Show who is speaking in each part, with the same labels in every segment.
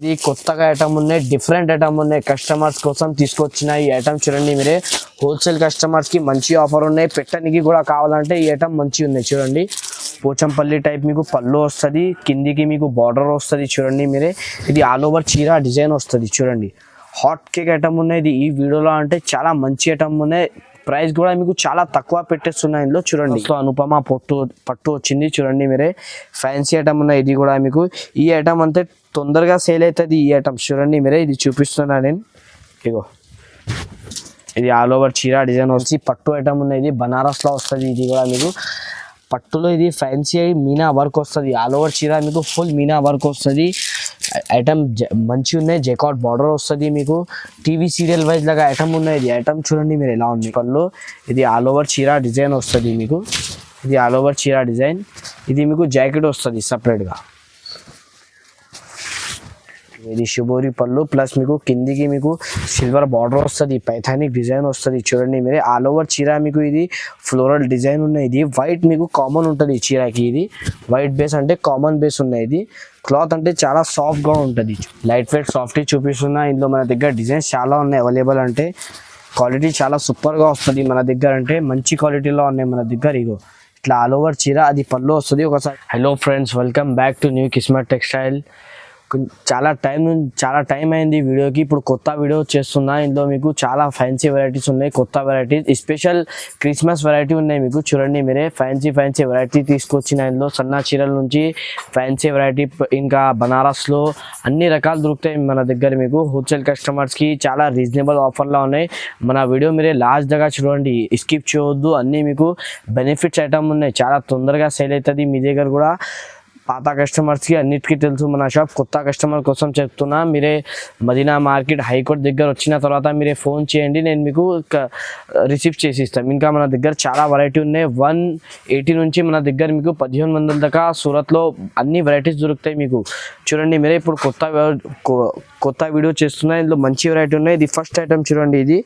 Speaker 1: ఇది కొత్తగా ఐటమ్ ఉన్నాయి, డిఫరెంట్ ఐటమ్ ఉన్నాయి. కస్టమర్స్ కోసం తీసుకొచ్చిన ఈ ఐటమ్ చూడండి మీరే. హోల్సేల్ కస్టమర్స్ కి మంచి ఆఫర్ ఉన్నాయి. పెట్టడానికి కూడా కావాలంటే ఈ ఐటమ్ మంచిగా ఉన్నాయి చూడండి. పోచంపల్లి టైప్ మీకు పళ్ళు వస్తుంది, కిందికి మీకు బార్డర్ వస్తుంది చూడండి మీరే. ఇది ఆల్ ఓవర్ చీర డిజైన్ వస్తుంది చూడండి. హాట్ కేక్ ఐటమ్ ఉన్నాయి. ఇది ఈ వీడియోలో అంటే చాలా మంచి ఐటమ్ ఉన్నాయి. ప్రైస్ కూడా మీకు చాలా తక్కువ పెట్టేస్తున్నాయి ఇందులో చూడండి. అనుపమ పట్టు వచ్చింది చూడండి మీరే. ఫ్యాన్సీ ఐటమ్ ఉన్నాయి. ఇది కూడా మీకు ఈ ఐటమ్ అంతే తొందరగా సేల్ అవుతుంది. ఈ ఐటమ్స్ చూడండి మీరే. ఇది చూపిస్తున్నా నేను. ఇగో ఇది ఆల్ ఓవర్ చీర డిజైన్ వచ్చి పట్టు ఐటమ్ ఉన్నాయి. ఇది బనారస్లో వస్తుంది. ఇది కూడా మీకు పట్టులో ఇది ఫ్యాన్సీ మీనా వర్క్ వస్తుంది. ఆల్ ఓవర్ చీర మీకు ఫుల్ మీనా వర్క్ వస్తుంది. ఐటమ్ మంచిగా ఉన్నాయి. జెకాట్ బార్డర్ వస్తుంది మీకు. టీవీ సీరియల్ వైజ్ లాగా ఐటమ్ ఉన్నాయి. ఇది ఐటమ్ చూడండి మీరు ఎలా ఉంది పళ్ళు. ఇది ఆల్ ఓవర్ చీర డిజైన్ వస్తుంది మీకు. ఇది ఆల్ ఓవర్ చీర డిజైన్. ఇది మీకు జాకెట్ వస్తుంది సపరేట్గా. ఇది షిబోరి పళ్ళు ప్లస్ మీకు కిందికి మీకు సిల్వర్ బార్డర్ వస్తుంది. పైథానిక్ డిజైన్ వస్తుంది చూడండి మీరే. ఆల్ ఓవర్ చీర మీకు ఇది ఫ్లోరల్ డిజైన్ ఉన్నాయి. ఇది వైట్ మీకు కామన్ ఉంటుంది చీరకి. ఇది వైట్ బేస్ అంటే కామన్ బేస్ ఉన్నాయి. ఇది క్లాత్ అంటే చాలా సాఫ్ట్గా ఉంటుంది. లైట్ వెయిట్ సాఫ్ట్ చూపిస్తున్నా. ఇందులో మన దగ్గర డిజైన్స్ చాలా ఉన్నాయి అవైలబుల్. అంటే క్వాలిటీ చాలా సూపర్గా వస్తుంది మన దగ్గర. అంటే మంచి క్వాలిటీలో ఉన్నాయి మన దగ్గర. ఇగో ఇట్లా ఆల్ ఓవర్ చీర అది పళ్ళు వస్తుంది. ఒకసారి hello friends, welcome back to new Kismat textile. చాలా టైం అయింది వీడియోకి. ఇప్పుడు కొత్త వీడియో చేస్తున్నా. ఇందులో మీకు చాలా ఫ్యాన్సీ వెరైటీస్ ఉన్నాయి. కొత్త వెరైటీస్ స్పెషల్ క్రిస్మస్ వెరైటీ ఉన్నాయి మీకు చూడండి మీరే. ఫ్యాన్సీ వెరైటీ తీసుకొచ్చిన ఇందులో సన్న చీరల నుంచి ఫ్యాన్సీ వెరైటీ ఇంకా బనారస్లో అన్ని రకాలు దొరుకుతాయి మన దగ్గర మీకు. హోల్సేల్ కస్టమర్స్కి చాలా రీజనబుల్ ఆఫర్లో ఉన్నాయి. మన వీడియో మీరే లాస్ట్ దగ్గర చూడండి, స్కిప్ చేయవద్దు. అన్నీ మీకు బెనిఫిట్స్ ఐటమ్ ఉన్నాయి. చాలా తొందరగా సేల్ అవుతుంది మీ దగ్గర కూడా. పాత కస్టమర్స్కి అన్నిటికీ తెలుసు మన షాప్. కొత్త కస్టమర్ కోసం చెప్తున్నా. మీరే మదీనా మార్కెట్ హైకోర్ట్ దగ్గర వచ్చిన తర్వాత మీరే ఫోన్ చేయండి, నేను మీకు రిసీవ్ చేసి ఇస్తాను. ఇంకా మన దగ్గర చాలా వెరైటీ ఉన్నాయి. 180 నుంచి మన దగ్గర మీకు 1500 దాకా సూరత్లో అన్ని వెరైటీస్ దొరుకుతాయి మీకు చూడండి మీరే. ఇప్పుడు కొత్త వీడియో చేస్తున్నా. ఇందులో మంచి వెరైటీ ఉన్నాయి. ఇది ఫస్ట్ ఐటమ్ చూడండి. ఇది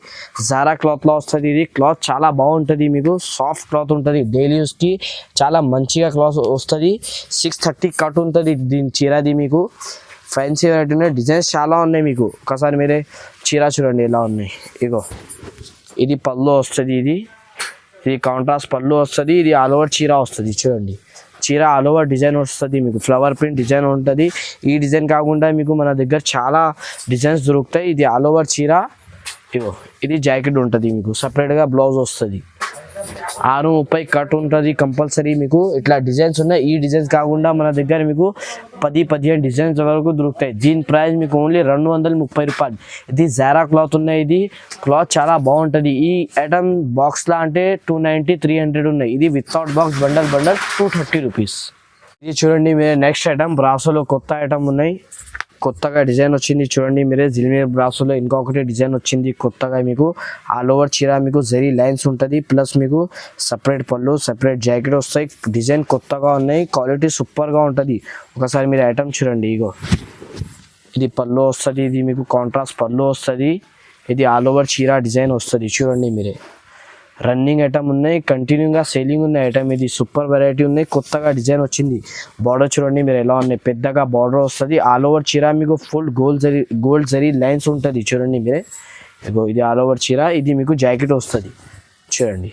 Speaker 1: జారా క్లాత్లో వస్తుంది. ఇది క్లాత్ చాలా బాగుంటుంది మీకు. సాఫ్ట్ క్లాత్ ఉంటుంది. డైలీ యూస్కి చాలా మంచిగా క్లాత్ వస్తుంది. 630 కట్ ఉంటుంది దీని చీరది మీకు. ఫ్యాన్సీ వెరైటీ ఉన్నాయి. డిజైన్స్ చాలా ఉన్నాయి మీకు. ఒకసారి మీరే చీర చూడండి ఎలా ఉన్నాయి. ఇగో ఇది పళ్ళు వస్తుంది. ఇది కాంట్రాస్ట్ పళ్ళు వస్తుంది. ఇది ఆల్ ఓవర్ చీర వస్తుంది చూడండి. చీర ఆల్ ఓవర్ డిజైన్ వస్తుంది మీకు. ఫ్లవర్ ప్రింట్ డిజైన్ ఉంటుంది. ఈ డిజైన్ కాకుండా మీకు మన దగ్గర చాలా డిజైన్స్ దొరుకుతాయి. ఇది ఆల్ ఓవర్ చీర. ఇగో ఇది జాకెట్ ఉంటుంది మీకు. సపరేట్గా బ్లౌజ్ వస్తుంది. 630 కట్ ఉంటుంది కంపల్సరీ మీకు. ఇట్లా డిజైన్స్ ఉన్నాయి. ఈ డిజైన్స్ కాకుండా మన దగ్గర మీకు 10-15 డిజైన్స్ వరకు దొరుకుతాయి. దీని ప్రైస్ మీకు ఓన్లీ 230 రూపాయలు. ఇది జారా క్లాత్ ఉన్నాయి. ఇది క్లాత్ చాలా బాగుంటుంది. ఈ ఐటమ్ బాక్స్లా అంటే 290-300 ఉన్నాయి. ఇది వితౌట్ బాక్స్ బండల్ 230 రూపీస్. ఇది చూడండి మీరే. నెక్స్ట్ ఐటమ్ బ్రాసోలో కొత్త ఐటమ్ ఉన్నాయి. కొత్తగా డిజైన్ వచ్చింది చూడండి మీరే. జిల్మీర్ బ్రాసోలో ఇంకొకటి డిజైన్ వచ్చింది కొత్తగా మీకు. ఆల్ ఓవర్ చీర మీకు జరీ లైన్స్ ఉంటుంది. ప్లస్ మీకు సపరేట్ పళ్ళు సపరేట్ జాకెట్ వస్తాయి. డిజైన్ కొత్తగా ఉన్నాయి. క్వాలిటీ సూపర్గా ఉంటుంది. ఒకసారి మీరు ఐటమ్ చూడండి. ఇగో ఇది పళ్ళు వస్తుంది. ఇది మీకు కాంట్రాస్ట్ పళ్ళు వస్తుంది. ఇది ఆల్ ఓవర్ చీర డిజైన్ వస్తుంది చూడండి మీరే. రన్నింగ్ ఐటమ్ ఉన్నాయి. కంటిన్యూగా సేలింగ్ ఉన్న ఐటమ్. ఇది సూపర్ వెరైటీ ఉన్నాయి. కొత్తగా డిజైన్ వచ్చింది. బార్డర్ చూడండి మీరు ఎలా ఉన్నాయి. పెద్దగా బార్డర్ వస్తుంది. ఆల్ ఓవర్ చీర మీకు ఫుల్ గోల్డ్ జరీ లైన్స్ ఉంటుంది చూడండి మీరే. ఇగో ఇది ఆల్ ఓవర్ చీర. ఇది మీకు జాకెట్ వస్తుంది చూడండి.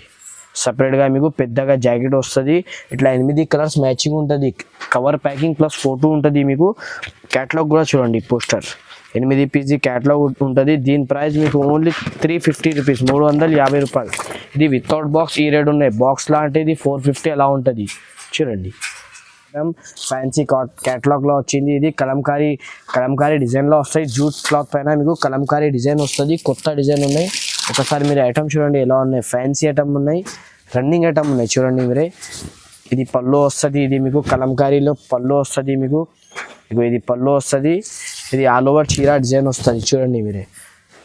Speaker 1: సపరేట్గా మీకు పెద్దగా జాకెట్ వస్తుంది. ఇట్లా 8 కలర్స్ మ్యాచింగ్ ఉంటుంది. కవర్ ప్యాకింగ్ ప్లస్ ఫోటో ఉంటుంది మీకు. క్యాటలాగ్ కూడా చూడండి. పోస్టర్ 8 పీసీ క్యాటలాగ్ ఉంటుంది. దీని ప్రైస్ మీకు ఓన్లీ 350 రూపీస్, 350 రూపాయలు. ఇది వితౌట్ బాక్స్ ఈ రేట్ ఉన్నాయి. బాక్స్ లాంటిది 450 అలా ఉంటుంది చూడండి. ఫ్యాన్సీ క్యాటలాగ్లో వచ్చింది. ఇది కలంకారీ డిజైన్లో వస్తాయి. జూట్ క్లాత్ పైన మీకు కలంకారీ డిజైన్ వస్తుంది. కొత్త డిజైన్ ఉన్నాయి. ఒకసారి మీరు ఐటమ్ చూడండి ఎలా ఉన్నాయి. ఫ్యాన్సీ ఐటమ్ ఉన్నాయి. రన్నింగ్ ఐటమ్ ఉన్నాయి చూడండి మీరే. ఇది పళ్ళు వస్తుంది. ఇది మీకు కలంకారీలో పళ్ళు వస్తుంది మీకు. ఇగో ఇది పళ్ళు వస్తుంది. ఇది ఆల్ ఓవర్ చీర డిజైన్ వస్తుంది చూడండి మీరే.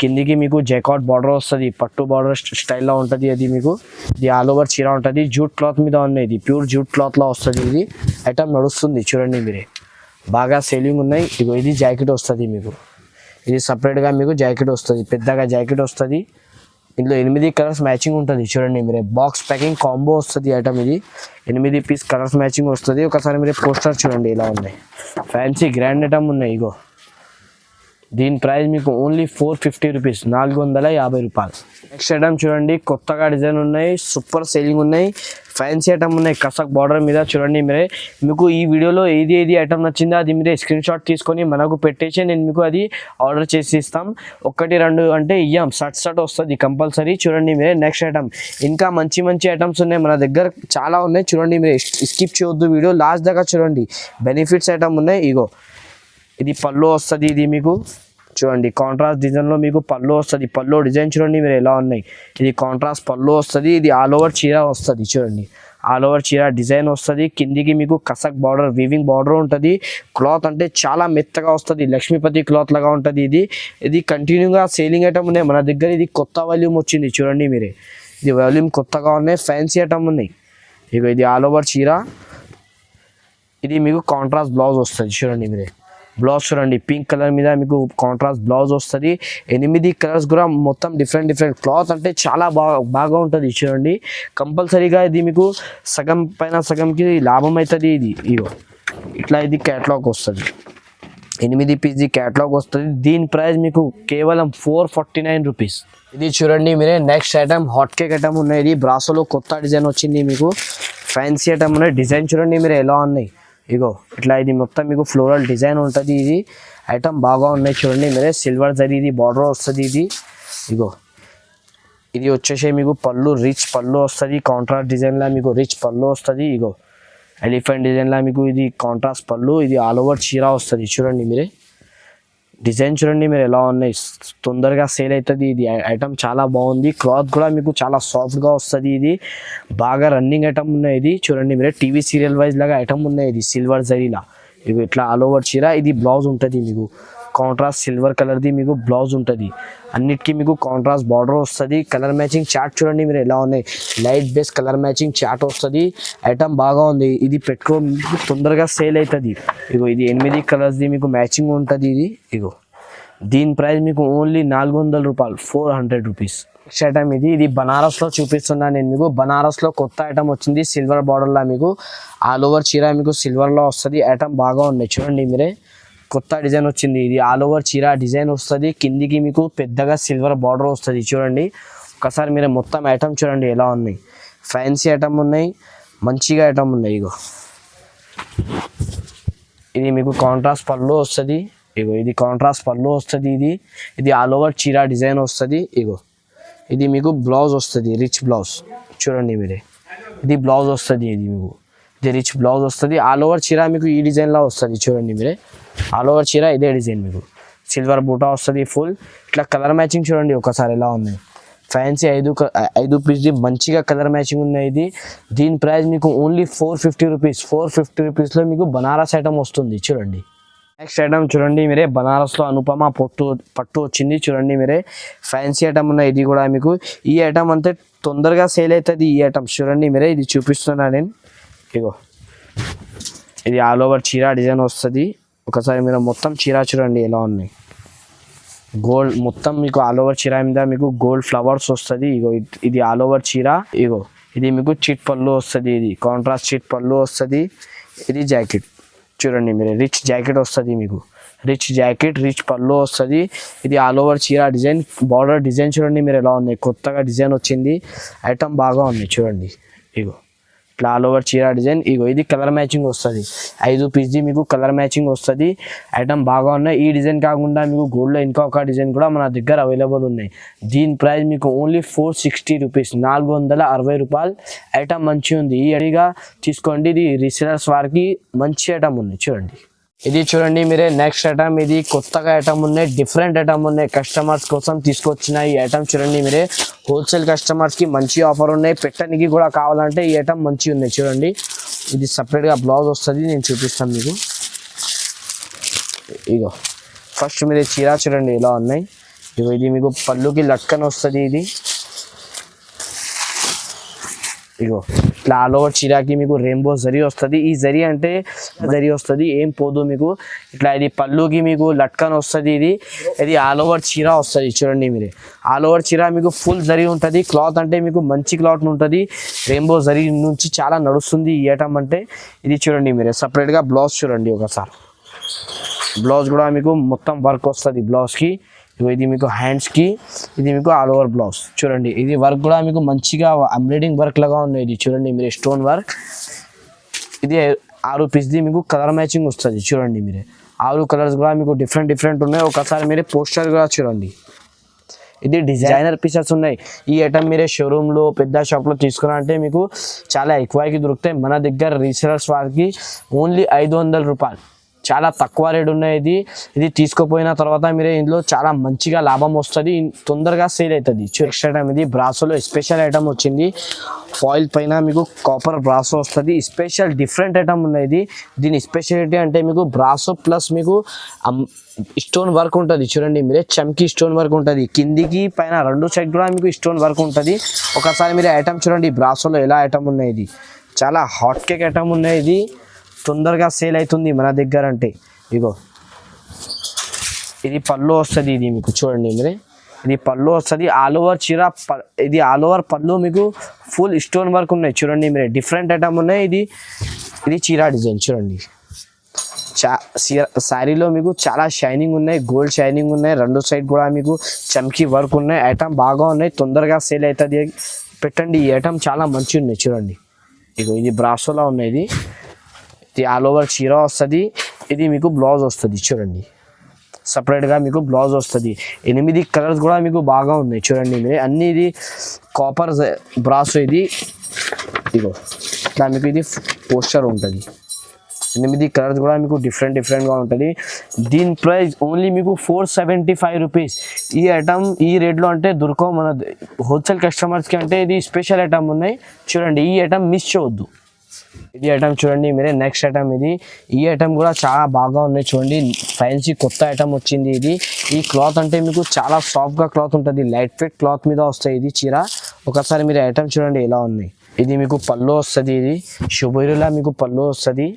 Speaker 1: కిందికి మీకు జెకాట్ బార్డర్ వస్తుంది. పట్టు బార్డర్ స్టైల్లో ఉంటుంది. అది మీకు ఇది ఆల్ ఓవర్ చీర ఉంటుంది. జూట్ క్లాత్ మీద ఉన్నాయి. ఇది ప్యూర్ జూట్ క్లాత్లో వస్తుంది. ఇది ఐటమ్ నడుస్తుంది చూడండి మీరే. బాగా సేలింగ్ ఉన్నాయి. ఇగో ఇది జాకెట్ వస్తుంది మీకు. ఇది సపరేట్గా మీకు జాకెట్ వస్తుంది. పెద్దగా జాకెట్ వస్తుంది. ఇందులో 8 కలర్స్ మ్యాచింగ్ ఉంటుంది చూడండి మీరే. బాక్స్ ప్యాకింగ్ కాంబో వస్తుంది ఐటమ్. ఇది 8 పీస్ కలర్స్ మ్యాచింగ్ వస్తుంది. ఒకసారి మీరే పోస్టర్ చూడండి ఎలా ఉన్నాయి. ఫ్యాన్సీ గ్రాండ్ ఐటమ్ ఉన్నాయి. ఇగో దీని ప్రైస్ మీకు ఓన్లీ 450 రూపీస్, 450 రూపాయలు. నెక్స్ట్ ఐటమ్ చూడండి, కొత్తగా డిజైన్ ఉన్నాయి, సూపర్ సేలింగ్ ఉన్నాయి, ఫ్యాన్సీ ఐటమ్ ఉన్నాయి కసక్ బార్డర్ మీద. చూడండి మీరే, మీకు ఈ వీడియోలో ఏది ఐటమ్ నచ్చిందో అది మీరే స్క్రీన్ షాట్ తీసుకొని మనకు పెట్టేసి నేను మీకు అది ఆర్డర్ చేసి ఇస్తాం. 1 2 అంటే ఇయ్యాం, షర్ట్ వస్తుంది కంపల్సరీ. చూడండి మీరే, నెక్స్ట్ ఐటమ్ ఇంకా మంచి ఐటమ్స్ ఉన్నాయి మన దగ్గర, చాలా ఉన్నాయి. చూడండి మీరే, స్కిప్ చేయొద్దు వీడియో, లాస్ట్ దాకా చూడండి. బెనిఫిట్స్ ఐటమ్ ఉన్నాయి. ఇగో ఇది పళ్ళు వస్తుంది, ఇది మీకు చూడండి కాంట్రాస్ట్ డిజైన్లో మీకు పళ్ళు వస్తుంది. పళ్ళు డిజైన్ చూడండి మీరు ఎలా ఉన్నాయి. ఇది కాంట్రాస్ట్ పళ్ళు వస్తుంది, ఇది ఆల్ ఓవర్ చీర వస్తుంది. చూడండి ఆల్ ఓవర్ చీర డిజైన్ వస్తుంది. కిందికి మీకు కసక్ బార్డర్, వీవింగ్ బార్డర్ ఉంటుంది. క్లాత్ అంటే చాలా మెత్తగా వస్తుంది, లక్ష్మీపతి క్లాత్ లాగా ఉంటుంది. ఇది కంటిన్యూగా సేలింగ్ ఐటమ్ ఉన్నాయి మన దగ్గర. ఇది కొత్త వాల్యూమ్ వచ్చింది చూడండి మీరే, ఇది వాల్యూమ్ కొత్తగా ఉన్నాయి, ఫ్యాన్సీ ఐటమ్ ఉన్నాయి. ఇక ఇది ఆల్ ఓవర్ చీర, ఇది మీకు కాంట్రాస్ట్ బ్లౌజ్ వస్తుంది. చూడండి మీరే, బ్లౌజ్ చూడండి పింక్ కలర్ మీద మీకు కాంట్రాస్ట్ బ్లౌజ్ వస్తుంది. 8 కలర్స్ కూడా మొత్తం డిఫరెంట్ క్లాత్ అంటే చాలా బాగా ఉంటుంది. చూడండి కంపల్సరీగా ఇది మీకు సగం పైన సగంకి లాభం అవుతుంది. ఇగో ఇట్లా ఇది క్యాటలాగ్ వస్తుంది, 8 పీస్ క్యాటలాగ్ వస్తుంది. దీని ప్రైస్ మీకు కేవలం 449 రూపీస్. ఇది చూడండి మీరే, next item hot cake item ఉన్నాయి. ఇది బ్రాసోలో కొత్త డిజైన్ వచ్చింది, మీకు ఫ్యాన్సీ ఐటమ్ ఉన్నాయి. డిజైన్ చూడండి మీరు ఎలా ఉన్నాయి. ఇగో ఇట్లా ఇది మొత్తం మీకు ఫ్లోరల్ డిజైన్ ఉంటుంది. ఇది ఐటమ్ బాగా ఉన్నాయి చూడండి మీరే, సిల్వర్ జరీ ఇది బార్డర్ వస్తుంది. ఇగో ఇది వచ్చేసి మీకు పళ్ళు, రిచ్ పళ్ళు వస్తుంది. కాంట్రాస్ట్ డిజైన్లో మీకు రిచ్ పళ్ళు వస్తుంది. ఇగో ఎలిఫెంట్ డిజైన్లో మీకు ఇది కాంట్రాస్ట్ పళ్ళు, ఇది ఆల్ ఓవర్ చీర వస్తుంది. చూడండి మీరే, డిజైన్ చూడండి మీరు ఎలా ఉన్నాయి, తొందరగా సేల్ అవుతుంది. ఇది ఐటమ్ చాలా బాగుంది, క్లాత్ కూడా మీకు చాలా సాఫ్ట్గా వస్తుంది. ఇది బాగా రన్నింగ్ ఐటమ్ ఉన్నాయి. ఇది చూడండి మీరే, టీవీ సీరియల్ వైజ్ లాగా ఐటమ్ ఉన్నాయి. ఇది సిల్వర్ జరీలా, ఇవి ఇట్లా ఆల్ ఓవర్ చీర. ఇది బ్లౌజ్ ఉంటుంది మీకు కాంట్రాస్ట్ సిల్వర్ కలర్ది మీకు బ్లౌజ్ ఉంటుంది. అన్నిటికీ మీకు కాంట్రాస్ట్ బార్డర్ వస్తుంది. కలర్ మ్యాచింగ్ చార్ట్ చూడండి మీరు ఎలా ఉన్నాయి, light base colour matching chart వస్తుంది. ఐటమ్ బాగా ఉంది, ఇది పెట్టుకో మీకు తొందరగా సేల్ అవుతుంది. ఇగో ఇది 8 కలర్స్ది మీకు మ్యాచింగ్ ఉంటుంది. ఇగో దీని ప్రైస్ మీకు ఓన్లీ 400 రూపాయలు, 400 రూపీస్. నెక్స్ట్ ఐటమ్ ఇది బనారస్లో చూపిస్తున్నాను నేను మీకు. బనారస్లో కొత్త ఐటమ్ వచ్చింది, సిల్వర్ బార్డర్లో మీకు ఆల్ ఓవర్ చీర మీకు సిల్వర్లో వస్తుంది. ఐటమ్ బాగా ఉన్నాయి చూడండి మీరే, కొత్త డిజైన్ వచ్చింది. ఇది ఆల్ ఓవర్ చీర డిజైన్ వస్తుంది. కిందికి మీకు పెద్దగా సిల్వర్ బార్డర్ వస్తుంది. చూడండి ఒకసారి మీరు మొత్తం ఐటమ్ చూడండి ఎలా ఉన్నాయి, ఫ్యాన్సీ ఐటమ్ ఉన్నాయి, మంచిగా ఐటమ్ ఉన్నాయి. ఇగో ఇది మీకు కాంట్రాస్ట్ పళ్ళు వస్తుంది. ఇగో ఇది కాంట్రాస్ట్ పళ్ళు వస్తుంది. ఇది ఆల్ ఓవర్ చీర డిజైన్ వస్తుంది. ఇగో ఇది మీకు బ్లౌజ్ వస్తుంది, రిచ్ బ్లౌజ్ చూడండి మీరే, ఇది బ్లౌజ్ వస్తుంది. ఇది మీకు ఇది రిచ్ బ్లౌజ్ వస్తుంది. ఆల్ ఓవర్ చీర మీకు ఈ డిజైన్లో వస్తుంది. చూడండి మీరే, ఆల్ ఓవర్ చీర ఇదే డిజైన్ మీకు సిల్వర్ బూటా వస్తుంది ఫుల్. ఇట్లా కలర్ మ్యాచింగ్ చూడండి ఒకసారి ఎలా ఉన్నాయి, ఫ్యాన్సీ 5 పీస్ది మంచిగా కలర్ మ్యాచింగ్ ఉన్నాయి. దీని ప్రైస్ మీకు ఓన్లీ 450 రూపీస్. 450 రూపీస్లో మీకు బనారస్ ఐటమ్ వస్తుంది. చూడండి నెక్స్ట్ ఐటమ్ చూడండి మీరే, బనారస్లో అనుపమ పట్టు వచ్చింది. చూడండి మీరే, ఫ్యాన్సీ ఐటమ్ ఉన్నాయి. ఇది కూడా మీకు ఈ ఐటమ్ అంతే తొందరగా సేల్ అవుతుంది. ఈ ఐటమ్ చూడండి మీరే, ఇది చూపిస్తున్నా నేను. ఇగో ఇది ఆల్ ఓవర్ చీర డిజైన్ వస్తుంది. ఒకసారి మీరు మొత్తం చీర చూడండి ఎలా ఉన్నాయి, గోల్డ్ మొత్తం మీకు ఆల్ ఓవర్ చీర మీద మీకు గోల్డ్ ఫ్లవర్స్ వస్తుంది. ఇగో ఇది ఆల్ ఓవర్ చీర. ఇగో ఇది మీకు చిట్ పళ్ళు వస్తుంది, ఇది కాంట్రాస్ట్ చిట్ పళ్ళు వస్తుంది. ఇది జాకెట్ చూడండి మీరు, రిచ్ జాకెట్ వస్తుంది మీకు, రిచ్ జాకెట్ రిచ్ పళ్ళు వస్తుంది. ఇది ఆల్ ఓవర్ చీర డిజైన్, బార్డర్ డిజైన్ చూడండి మీరు ఎలా ఉన్నాయి, కొత్తగా డిజైన్ వచ్చింది. ఐటమ్ బాగా ఉంది చూడండి. ఇగో ఇట్లా ఆల్ ఓవర్ చీర డిజైన్. ఇగో ఇది కలర్ మ్యాచింగ్ వస్తుంది, 5 పీస్ది మీకు కలర్ మ్యాచింగ్ వస్తుంది. ఐటమ్ బాగా ఉన్నాయి. ఈ డిజైన్ కాకుండా మీకు గోల్డ్లో ఇంకొక డిజైన్ కూడా మన దగ్గర అవైలబుల్ ఉన్నాయి. దీని ప్రైస్ మీకు ఓన్లీ 460 రూపీస్, 460 రూపాయలు. ఐటమ్ మంచిగా ఉంది, ఈ అడిగా తీసుకోండి. ఇది రీసేలర్స్ వారికి మంచి ఐటమ్ ఉంది చూడండి. ఇది చూడండి మీరే, నెక్స్ట్ ఐటమ్ ఇది కొత్తగా ఐటమ్ ఉన్నాయి, డిఫరెంట్ ఐటమ్ ఉన్నాయి, కస్టమర్స్ కోసం తీసుకొచ్చిన ఈ ఐటమ్ చూడండి మీరే. హోల్సేల్ కస్టమర్స్కి మంచి ఆఫర్ ఉన్నాయి, పెట్టడానికి కూడా కావాలంటే ఈ ఐటమ్ మంచిగా ఉన్నాయి చూడండి. ఇది సపరేట్గా బ్లౌజ్ వస్తుంది, నేను చూపిస్తాను మీకు. ఇగో ఫస్ట్ మీరు చీర చూడండి ఎలా ఉన్నాయి. ఇగో ఇది మీకు పళ్ళుకి లట్కన్ వస్తుంది. ఇది ఇగో ఇట్లా ఆల్ ఓవర్ చీరాకి మీకు రెయిన్బో జరీ వస్తుంది. ఈ జరీ అంటే జరీ వస్తుంది, ఏం పోదు మీకు. ఇట్లా ఇది పళ్ళుకి మీకు లట్కన్ వస్తుంది. ఇది ఆల్ ఓవర్ చీర వస్తుంది చూడండి మీరే. ఆల్ ఓవర్ చీర మీకు ఫుల్ జరీ ఉంటుంది. క్లాత్ అంటే మీకు మంచి క్లాత్ ఉంటుంది, రెయిన్బో జరీ నుంచి చాలా నడుస్తుంది ఈ ఐటమ్ అంటే. ఇది చూడండి మీరే, సపరేట్గా బ్లౌజ్ చూడండి ఒకసారి. బ్లౌజ్ కూడా మీకు మొత్తం వర్క్ వస్తుంది బ్లౌజ్కి. ఇది మీకు హ్యాండ్స్కి, ఇది మీకు ఆల్ ఓవర్ బ్లౌజ్. చూడండి ఇది వర్క్ కూడా మీకు మంచిగా ఎంబ్రాయిడింగ్ వర్క్ లాగా ఉన్నాయి. ఇది చూడండి మీరు స్టోన్ వర్క్. ఇది 6 పీస్ది మీకు కలర్ మ్యాచింగ్ వస్తుంది. చూడండి మీరే 6 కలర్స్ కూడా మీకు డిఫరెంట్ ఉన్నాయి. ఒకసారి మీరే పోస్టర్ కూడా చూడండి. ఇది డిజైనర్ పీసెస్ ఉన్నాయి. ఈ ఐటమ్ మీరే షోరూంలో పెద్ద షాప్లో తీసుకున్నారంటే మీకు చాలా ఎక్కువకి దొరుకుతాయి. మన దగ్గర రీసేలర్స్ వారికి ఓన్లీ 500 రూపాయలు, చాలా తక్కువ రేట్ ఉన్నాయి. ఇది తీసుకుపోయిన తర్వాత మీరే ఇందులో చాలా మంచిగా లాభం వస్తుంది, తొందరగా సేల్ అవుతుంది. నెక్స్ట్ ఐటమ్ ఇది బ్రాసోలో స్పెషల్ ఐటమ్ వచ్చింది. ఫాయిల్ పైన మీకు కాపర్ బ్రాసో వస్తుంది. స్పెషల్ డిఫరెంట్ ఐటమ్ ఉన్నది. దీని స్పెషాలిటీ అంటే మీకు బ్రాసో ప్లస్ మీకు స్టోన్ వర్క్ ఉంటుంది. చూడండి మీరే చమ్కీ స్టోన్ వర్క్ ఉంటుంది. కిందికి పైన 2 సైడ్ కూడా మీకు స్టోన్ వర్క్ ఉంటుంది. ఒకసారి మీరు ఐటమ్ చూడండి బ్రాసోలో ఎలా ఐటమ్ ఉన్నాయి. చాలా హాట్ కేక్ ఐటమ్ ఉన్నాయి. ఇది తొందరగా సేల్ అవుతుంది మన దగ్గర. అంటే ఇగో ఇది పళ్ళు వస్తుంది. ఇది మీకు చూడండి మీరే ఇది పళ్ళు వస్తుంది. ఆల్ ఓవర్ చీర, ఇది ఆల్ ఓవర్ పళ్ళు మీకు ఫుల్ స్టోన్ వర్క్ ఉన్నాయి. చూడండి మీరే డిఫరెంట్ ఐటమ్ ఉన్నాయి. ఇది చీర డిజైన్ చూడండి. శారీలో మీకు చాలా షైనింగ్ ఉన్నాయి, గోల్డ్ షైనింగ్ ఉన్నాయి. 2 సైడ్ కూడా మీకు చమ్కీ వర్క్ ఉన్నాయి. ఐటమ్ బాగా ఉన్నాయి, తొందరగా సేల్ అవుతుంది. పెట్టండి ఈ ఐటమ్ చాలా మంచిగా ఉన్నాయి. చూడండి ఇగో ఇది బ్రాసోలా ఉన్నాయి. ఇది ఆల్ ఓవర్ చీర వస్తుంది. ఇది మీకు బ్లౌజ్ వస్తుంది. చూడండి సపరేట్గా మీకు బ్లౌజ్ వస్తుంది. 8 కలర్స్ కూడా మీకు బాగా ఉన్నాయి. చూడండి మీరు అన్ని ఇది కాపర్ బ్రాసో. ఇది ఇగో ఇట్లా మీకు ఇది పోస్టర్ ఉంటుంది. 8 కలర్స్ కూడా మీకు డిఫరెంట్గా ఉంటుంది. దీని ప్రైస్ ఓన్లీ మీకు 475 రూపీస్. ఈ ఐటమ్ ఈ రేట్లో అంటే దొరకవు మన హోల్సేల్ కస్టమర్స్కి. అంటే ఇది స్పెషల్ ఐటమ్ ఉన్నాయి. చూడండి ఈ ఐటమ్ మిస్ చేయొద్దు. ఇది ఐటమ్ చూడండి మీరే నెక్స్ట్ ఐటమ్ ఇది. ఈ ఐటమ్ కూడా చాలా బాగా ఉన్నాయి. చూడండి ఫ్యాన్సీ కొత్త ఐటమ్ వచ్చింది. ఈ క్లాత్ అంటే మీకు చాలా సాఫ్ట్గా క్లాత్ ఉంటుంది. లైట్ వెయిట్ క్లాత్ మీద వస్తాయి ఇది చీర. ఒకసారి మీరు ఐటమ్ చూడండి ఎలా ఉన్నాయి. ఇది మీకు పళ్ళు వస్తుంది. ఇది శుభోరిలా మీకు పళ్ళు వస్తుంది.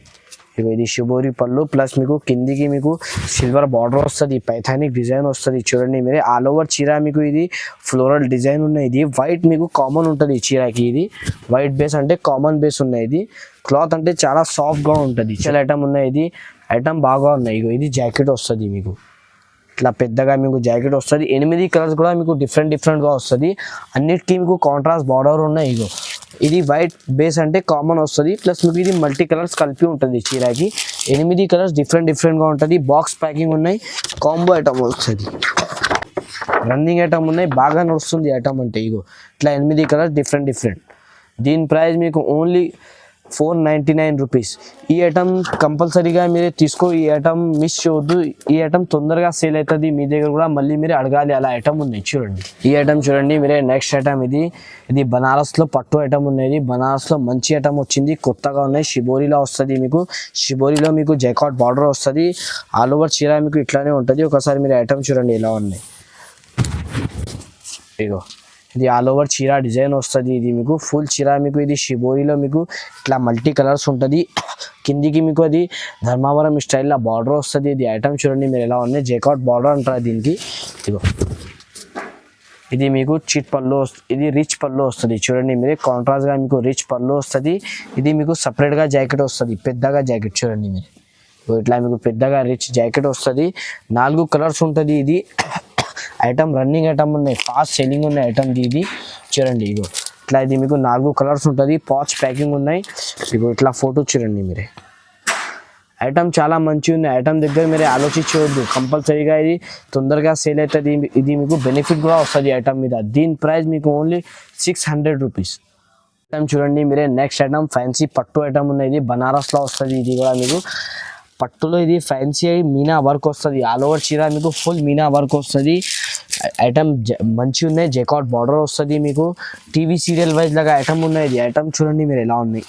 Speaker 1: ఇది శుభోరి పళ్ళు ప్లస్ మీకు కిందికి మీకు సిల్వర్ బార్డర్ వస్తుంది. పైథానిక్ డిజైన్ వస్తుంది. చూడండి మీరే ఆల్ ఓవర్ చీర మీకు ఇది ఫ్లోరల్ డిజైన్ ఉన్నాయి. ఇది వైట్ మీకు కామన్ ఉంటుంది చీరకి. ఇది వైట్ బేస్ అంటే కామన్ బేస్ ఉన్నాయి. ఇది క్లాత్ అంటే చాలా సాఫ్ట్గా ఉంటుంది. చాలా ఐటమ్ ఉన్నాయి. ఇది ఐటమ్ బాగా ఉన్నాయి. ఇది జాకెట్ వస్తుంది మీకు ఇట్లా పెద్దగా మీకు జాకెట్ వస్తుంది. 8 కలర్స్ కూడా మీకు డిఫరెంట్గా వస్తుంది. అన్నిటికీ మీకు కాంట్రాస్ట్ బార్డర్ ఉన్నాయి. ఇది వైట్ బేస్ అంటే కామన్ వస్తుంది. ప్లస్ మీకు ఇది మల్టీ కలర్స్ కలిపి ఉంటుంది చీరకి. 8 కలర్స్ డిఫరెంట్గా ఉంటుంది. బాక్స్ ప్యాకింగ్ ఉన్నాయి. కాంబో ఐటమ్ వస్తుంది. రన్నింగ్ ఐటమ్ ఉన్నాయి. బాగా నడుస్తుంది ఐటమ్ అంటే. ఇట్లా 8 కలర్స్ డిఫరెంట్. దీని ప్రైస్ మీకు ఓన్లీ 499 రూపీస్. ఈ ఐటమ్ కంపల్సరీగా మీరే తీసుకో. ఈ ఐటమ్ మిస్ చేయొద్దు. ఈ ఐటమ్ తొందరగా సేల్ అవుతుంది. మీ దగ్గర కూడా మళ్ళీ మీరు అడగాలి అలా ఐటమ్ ఉన్నాయి. చూడండి ఈ ఐటమ్ చూడండి మీరే నెక్స్ట్ ఐటమ్ ఇది బనారస్లో పట్టు ఐటమ్ ఉన్నాయి. బనారస్లో మంచి ఐటమ్ వచ్చింది, కొత్తగా ఉన్నాయి. షిబోరిలో వస్తుంది మీకు. షిబోరిలో మీకు జైకాట్ బార్డర్ వస్తుంది. ఆల్ ఓవర్ చీర మీకు ఇట్లానే ఉంటుంది. ఒకసారి మీరు ఐటమ్ చూడండి ఎలా ఉన్నాయి. ఇది ఆల్ ఓవర్ చీర డిజైన్ వస్తుంది. ఇది మీకు ఫుల్ చీర మీకు ఇది షిబోరిలో మీకు ఇట్లా మల్టీ కలర్స్ ఉంటుంది. కిందికి మీకు అది ధర్మావరం స్టైల్లో బార్డర్ వస్తుంది. ఇది ఐటమ్ చూడండి మీరు ఎలా ఉన్నాయి. జైకాట్ బార్డర్ అంటారు దీనికి. ఇది మీకు చిట్ పళ్ళు ఇది రిచ్ పళ్ళు వస్తుంది. చూడండి మీరు కాంట్రాస్ట్గా మీకు రిచ్ పళ్ళు వస్తుంది. ఇది మీకు సపరేట్గా జాకెట్ వస్తుంది. పెద్దగా జాకెట్ చూడండి మీరు ఇట్లా మీకు పెద్దగా రిచ్ జాకెట్ వస్తుంది. 4 కలర్స్ ఉంటుంది. ఇది ఐటమ్ రన్నింగ్ ఐటమ్ ఉన్నాయి. ఫాస్ట్ సెల్లింగ్ ఉన్నాయి ఐటమ్ ఇది. చూడండి ఇట్లా ఇది మీకు 4 కలర్స్ ఉంటుంది. పాచ్ ప్యాకింగ్ ఉన్నాయి. ఇట్లా ఫోటో చూడండి మీరే. ఐటమ్ చాలా మంచిగా ఉంది. ఐటమ్ దగ్గర మీరే ఆలోచించవద్దు. కంపల్సరీగా ఇది తొందరగా సేల్ అవుతుంది. ఇది మీకు బెనిఫిట్ కూడా వస్తుంది ఐటమ్ మీద. దీని ప్రైస్ మీకు ఓన్లీ 600 రూపీస్. ఐటమ్ చూడండి మీరే నెక్స్ట్ ఐటమ్ ఫ్యాన్సీ పట్టు ఐటమ్ ఉన్నాయి. ఇది బనారస్లో వస్తుంది. ఇది కూడా మీకు పట్టులో ఇది ఫ్యాన్సీ మీనా వర్క్ వస్తుంది. ఆల్ ఓవర్ చీర మీకు ఫుల్ మీనా వర్క్ వస్తుంది. ఐటమ్ మంచిగా ఉన్నాయి. జైకాట్ బార్డర్ వస్తుంది. మీకు టీవీ సీరియల్ వైజ్ లాగా ఐటమ్ ఉన్నాయి. ఇది ఐటమ్ చూడండి మీరు ఎలా ఉన్నాయి.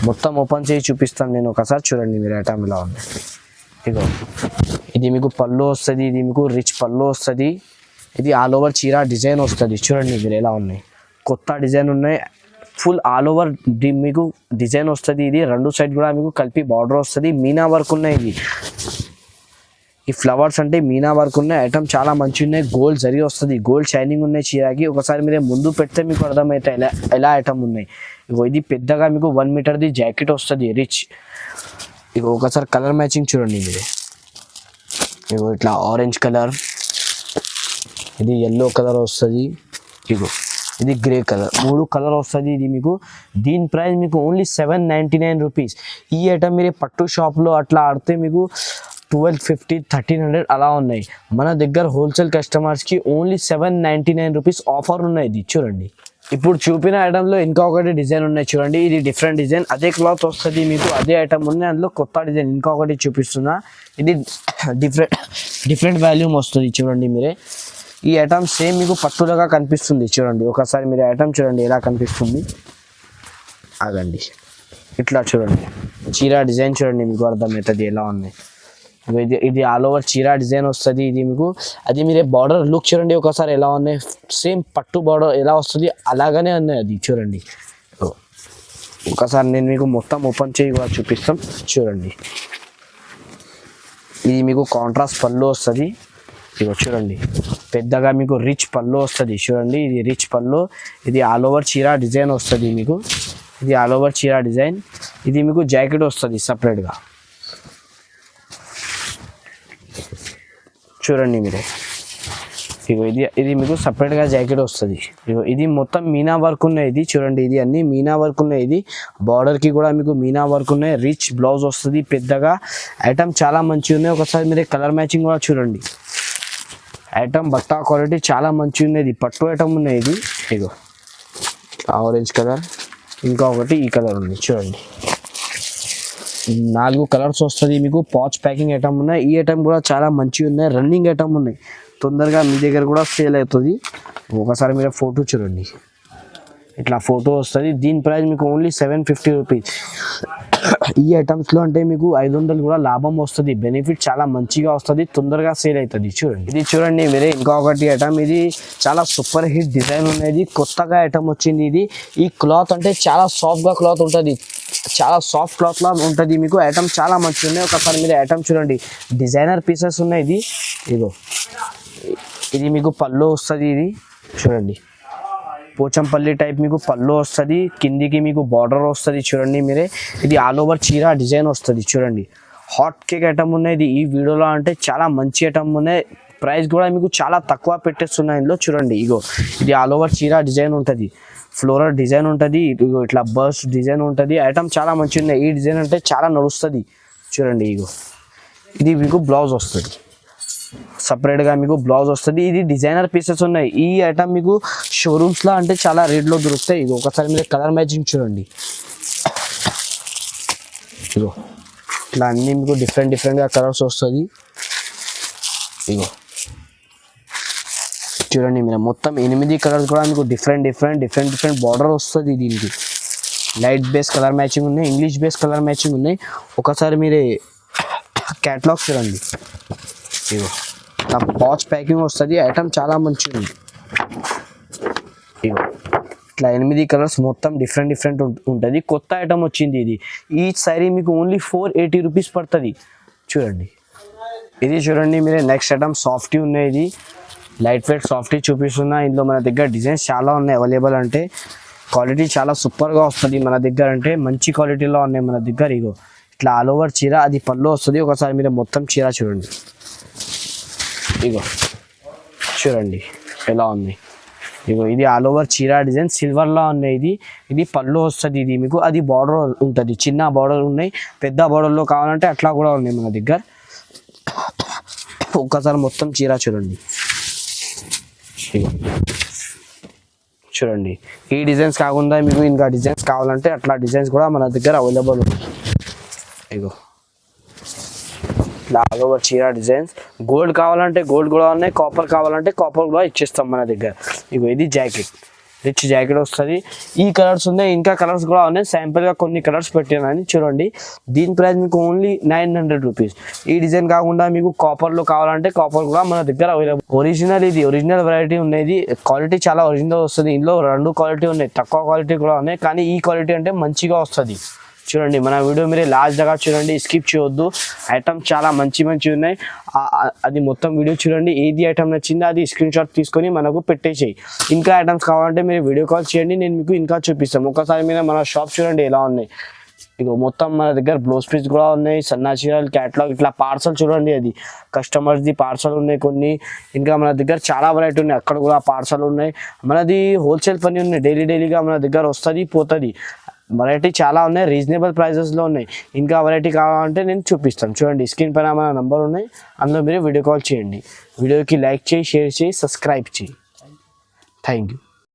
Speaker 1: మొత్తం ఓపెన్ చేసి చూపిస్తాను నేను. ఒకసారి చూడండి మీరు ఐటమ్ ఎలా ఉంది. ఇది మీకు పళ్ళు వస్తుంది. ఇది మీకు రిచ్ పళ్ళు వస్తుంది. ఇది ఆల్ ఓవర్ చీర డిజైన్ వస్తుంది. చూడండి మీరు ఎలా ఉన్నాయి. కొత్త డిజైన్ ఉన్నాయి. ఫుల్ ఆల్ ఓవర్ మీకు డిజైన్ వస్తుంది. ఇది 2 సైడ్ కూడా మీకు కలిపి బార్డర్ వస్తుంది. మీనా వర్క్ ఉన్నాయి. ఇది ఈ ఫ్లవర్స్ అంటే మీనా వర్క్ ఉన్నాయి. ఐటమ్ చాలా మంచిగా ఉన్నాయి. గోల్డ్ జరీ వస్తుంది. గోల్డ్ షైనింగ్ ఉన్నాయి చీరకి. ఒకసారి మీరే ముందు పెడితే మీకు అర్థమైతే ఎలా ఐటమ్ ఉన్నాయి. ఇది పెద్దగా మీకు 1 మీటర్ది జాకెట్ వస్తుంది రిచ్. ఒకసారి కలర్ మ్యాచింగ్ చూడండి మీరే. ఇగో ఇట్లా ఆరెంజ్ కలర్, ఇది ఎల్లో కలర్ వస్తుంది, ఇగో ఇది గ్రే కలర్, 3 కలర్ వస్తుంది ఇది మీకు. దీని ప్రైస్ మీకు ఓన్లీ 799 రూపీస్. ఈ ఐటమ్ మీరు పట్టు షాప్లో అట్లా ఆడితే మీకు 1250 1300 అలా ఉన్నాయి. మన దగ్గర హోల్సేల్ కస్టమర్స్కి ఓన్లీ 799 రూపీస్ ఆఫర్ ఉన్నాయి. ఇది చూడండి. ఇప్పుడు చూపిన ఐటమ్లో ఇంకొకటి డిజైన్ ఉన్నాయి చూడండి. ఇది డిఫరెంట్ డిజైన్, అదే క్లాత్ వస్తుంది మీకు, అదే ఐటమ్ ఉన్నాయి, అందులో కొత్త డిజైన్ ఇంకొకటి చూపిస్తున్నా. ఇది డిఫరెంట్ వాల్యూమ్ వస్తుంది చూడండి మీరే. ఈ ఐటమ్ సేమ్ మీకు పట్టులాగా కనిపిస్తుంది చూడండి. ఒకసారి మీరు ఐటమ్ చూడండి ఎలా కనిపిస్తుంది. ఆగండి, ఇట్లా చూడండి. చీర డిజైన్ చూడండి, మీకు అర్థమవుతుంది ఎలా ఉంది. ఇది ఆల్ ఓవర్ చీర డిజైన్ వస్తుంది. ఇది మీకు అది మీరే బార్డర్ లుక్ చూడండి ఒకసారి ఎలా ఉన్నాయి. సేమ్ పట్టు బార్డర్ ఎలా వస్తుంది అలాగనే ఉన్నాయి. అది చూడండి. ఒకసారి నేను మీకు మొత్తం ఓపెన్ చేయి కూడా చూపిస్తాం చూడండి. ఇది మీకు కాంట్రాస్ట్ పళ్ళు వస్తుంది. ఇగో చూడండి, పెద్దగా మీకు రిచ్ పళ్ళు వస్తుంది చూడండి. ఇది రిచ్ పళ్ళు, ఇది ఆల్ ఓవర్ చీర డిజైన్ వస్తుంది మీకు. ఇది ఆల్ ఓవర్ చీర డిజైన్. ఇది మీకు జాకెట్ వస్తుంది సపరేట్గా చూడండి మీరే. ఇగో ఇది మీకు సపరేట్గా జాకెట్ వస్తుంది. ఇగో ఇది మొత్తం మీనా వర్క్ ఉన్నాయి. ఇది చూడండి, ఇది అన్ని మీనా వర్క్ ఉన్నాయి. ఇది బార్డర్కి కూడా మీకు మీనా వర్క్ ఉన్నాయి. రిచ్ బ్లౌజ్ వస్తుంది పెద్దగా. ఐటమ్ చాలా మంచిగా ఉన్నాయి. ఒకసారి మీరే కలర్ మ్యాచింగ్ కూడా చూడండి. ఐటమ్ బట్టా క్వాలిటీ చాలా మంచిగా ఉంది. ఇది పట్టు ఐటమ్ ఉన్నాయి. ఇది ఇగో ఆరెంజ్ కలర్, ఇంకా ఒకటి ఈ కలర్ ఉంది చూడండి. 4 కలర్స్ వస్తుంది మీకు. పాచ్ ప్యాకింగ్ ఐటమ్ ఉన్నాయి. ఈ ఐటమ్ కూడా చాలా మంచిగా ఉన్నాయి. రన్నింగ్ ఐటమ్ ఉన్నాయి, తొందరగా మీ దగ్గర కూడా సేల్ అవుతుంది. ఒకసారి మీరు ఫోటో చూడండి, ఇట్లా ఫోటో వస్తుంది. దీని ప్రైస్ మీకు ఓన్లీ 750 రూపీస్. ఈ ఐటమ్స్లో అంటే మీకు 500 కూడా లాభం వస్తుంది. బెనిఫిట్ చాలా మంచిగా వస్తుంది, తొందరగా సేల్ అవుతుంది చూడండి. ఇది చూడండి మీరే ఇంకొకటి ఐటమ్. ఇది చాలా సూపర్ హిట్ డిజైన్ ఉన్నది, కొత్తగా ఐటమ్ వచ్చింది. ఇది ఈ క్లాత్ అంటే చాలా సాఫ్ట్గా క్లాత్ ఉంటుంది, చాలా సాఫ్ట్ క్లాత్ లా ఉంటుంది మీకు. ఐటమ్ చాలా మంచిగా ఉన్నాయి. ఒకసారి మీరు ఐటమ్ చూడండి, డిజైనర్ పీసెస్ ఉన్నాయి. ఇది ఇగో ఇది మీకు పళ్ళు వస్తుంది. ఇది చూడండి, పోచంపల్లి టైప్ మీకు పళ్ళు వస్తుంది. కిందికి మీకు బార్డర్ వస్తుంది చూడండి మీరే. ఇది ఆల్ ఓవర్ చీర డిజైన్ వస్తుంది చూడండి. హాట్ కేక్ ఐటమ్ ఉన్నాయి. ఇది ఈ వీడియోలో అంటే చాలా మంచి ఐటమ్ ఉన్నాయి. ప్రైస్ కూడా మీకు చాలా తక్కువ పెట్టేస్తున్నాయి ఇందులో చూడండి. ఇగో ఇది ఆల్ ఓవర్ చీర డిజైన్ ఉంటుంది, ఫ్లోరల్ డిజైన్ ఉంటుంది, ఇగో ఇట్లా బర్స్ డిజైన్ ఉంటుంది. ఐటమ్ చాలా మంచిగా ఉన్నాయి. ఈ డిజైన్ అంటే చాలా నడుస్తుంది చూడండి. ఇగో ఇది మీకు బ్లౌజ్ వస్తుంది, సపరేట్గా మీకు బ్లౌజ్ వస్తుంది. ఇది డిజైనర్ పీసెస్ ఉన్నాయి. ఈ ఐటమ్ మీకు షోరూమ్స్లో అంటే చాలా రేట్లో దొరుకుతాయి. ఇగో ఒకసారి మీరు కలర్ మ్యాచింగ్ చూడండి. ఇగో ఇట్లా అన్నీ మీకు డిఫరెంట్గా కలర్స్ వస్తుంది. ఇగో చూడండి మీరు మొత్తం 8 కలర్స్ కూడా మీకు డిఫరెంట్ బార్డర్ వస్తుంది. దీనికి లైట్ బేస్ కలర్ మ్యాచింగ్ ఉన్నాయి, ఇంగ్లీష్ బేస్ కలర్ మ్యాచింగ్ ఉన్నాయి. ఒకసారి మీరే క్యాటలాగ్ చూడండి. ఇగో నా పాచ్ ప్యాకింగ్ వస్తుంది. ఐటమ్ చాలా మంచిగా ఉంది. ఇగో ఇట్లా 8 కలర్స్ మొత్తం డిఫరెంట్ ఉంటుంది. కొత్త ఐటమ్ వచ్చింది. ఇది ఈ సారీ మీకు ఓన్లీ 480 రూపీస్ పడుతుంది చూడండి. ఇది చూడండి మీరే నెక్స్ట్ ఐటమ్ సాఫ్టీ ఉన్నాయి. ఇది లైట్ వెయిట్ సాఫ్టీ చూపిస్తున్నా. ఇందులో మన దగ్గర డిజైన్స్ చాలా ఉన్నాయి అవైలబుల్. అంటే క్వాలిటీ చాలా సూపర్గా వస్తుంది మన దగ్గర, అంటే మంచి క్వాలిటీలో ఉన్నాయి మన దగ్గర. ఇగో ఇట్లా ఆల్ ఓవర్ చీర, అది పళ్ళు వస్తుంది. ఒకసారి మీరు మొత్తం చీర చూడండి. ఇగో చూడండి ఎలా ఉంది. ఇగో ఇది ఆల్ ఓవర్ చీర డిజైన్ సిల్వర్లో ఉన్నాయి. ఇది పళ్ళు వస్తుంది. ఇది మీకు అది బార్డర్ ఉంటుంది, చిన్న బార్డర్ ఉన్నాయి, పెద్ద బార్డర్లో కావాలంటే అట్లా కూడా ఉన్నాయి మన దగ్గర. ఒక్కసారి మొత్తం చీర చూడండి. చూడండి ఈ డిజైన్స్ కాకుండా మీకు ఇంకా డిజైన్స్ కావాలంటే అట్లా డిజైన్స్ కూడా మన దగ్గర అవైలబుల్ ఉంది. ఇగో ఇట్లా ఆల్ ఓవర్ చీర డిజైన్స్. గోల్డ్ కావాలంటే గోల్డ్ కూడా ఉన్నాయి, కాపర్ కావాలంటే కాపర్ కూడా ఇచ్చేస్తాం మన దగ్గర. ఇగో ఇది జాకెట్, రిచ్ జాకెట్ వస్తుంది. ఈ కలర్స్ ఉన్నాయి, ఇంకా కలర్స్ కూడా ఉన్నాయి. శాంపుల్గా కొన్ని కలర్స్ పెట్టానని చూడండి. దీని ప్రైస్ మీకు ఓన్లీ 900 రూపీస్. ఈ డిజైన్ కాకుండా మీకు కాపర్లో కావాలంటే కాపర్ కూడా మన దగ్గర అవైలబుల్. ఒరిజినల్, ఇది ఒరిజినల్ వెరైటీ ఉన్నది. క్వాలిటీ చాలా ఒరిజినల్ వస్తుంది. ఇందులో 2 క్వాలిటీ ఉన్నాయి, తక్కువ క్వాలిటీ కూడా ఉన్నాయి, కానీ ఈ క్వాలిటీ అంటే మంచిగా వస్తుంది చూడండి. మన వీడియో మీరు లాస్ట్ దాకా చూడండి, స్కిప్ చేయొద్దు. ఐటమ్ చాలా మంచి ఉన్నాయి. అది మొత్తం వీడియో చూడండి. ఏది ఐటమ్ నచ్చిందో అది స్క్రీన్ షాట్ తీసుకొని మనకు పెట్టేసేయి. ఇంకా ఐటమ్స్ కావాలంటే మీరు వీడియో కాల్ చేయండి, నేను మీకు ఇంకా చూపిస్తాను. ఒకసారి మీరు మన షాప్ చూడండి ఎలా ఉన్నాయి. ఇక మొత్తం మన దగ్గర బ్లౌజ్ పీస్ కూడా ఉన్నాయి, సన్నా చీరలు క్యాటలాగ్ ఇట్లా పార్సల్ చూడండి, అది కస్టమర్స్ది పార్సల్ ఉన్నాయి కొన్ని. ఇంకా మన దగ్గర చాలా వెరైటీ ఉన్నాయి, అక్కడ కూడా పార్సల్ ఉన్నాయి. మనది హోల్సేల్ పని ఉన్నాయి, డైలీగా మన దగ్గర వస్తుంది పోతుంది. వెరైటీ చాలా ఉన్నాయి, రీజనబుల్ ప్రైజెస్లో ఉన్నాయి. ఇంకా వెరైటీ కావాలంటే నేను చూపిస్తాను. చూడండి స్క్రీన్ పైన మన నంబర్ ఉన్నాయి, అందులో మీరు వీడియో కాల్ చేయండి. వీడియోకి లైక్ చేయి, షేర్ చేయి, సబ్స్క్రైబ్ చేయి. Thank you.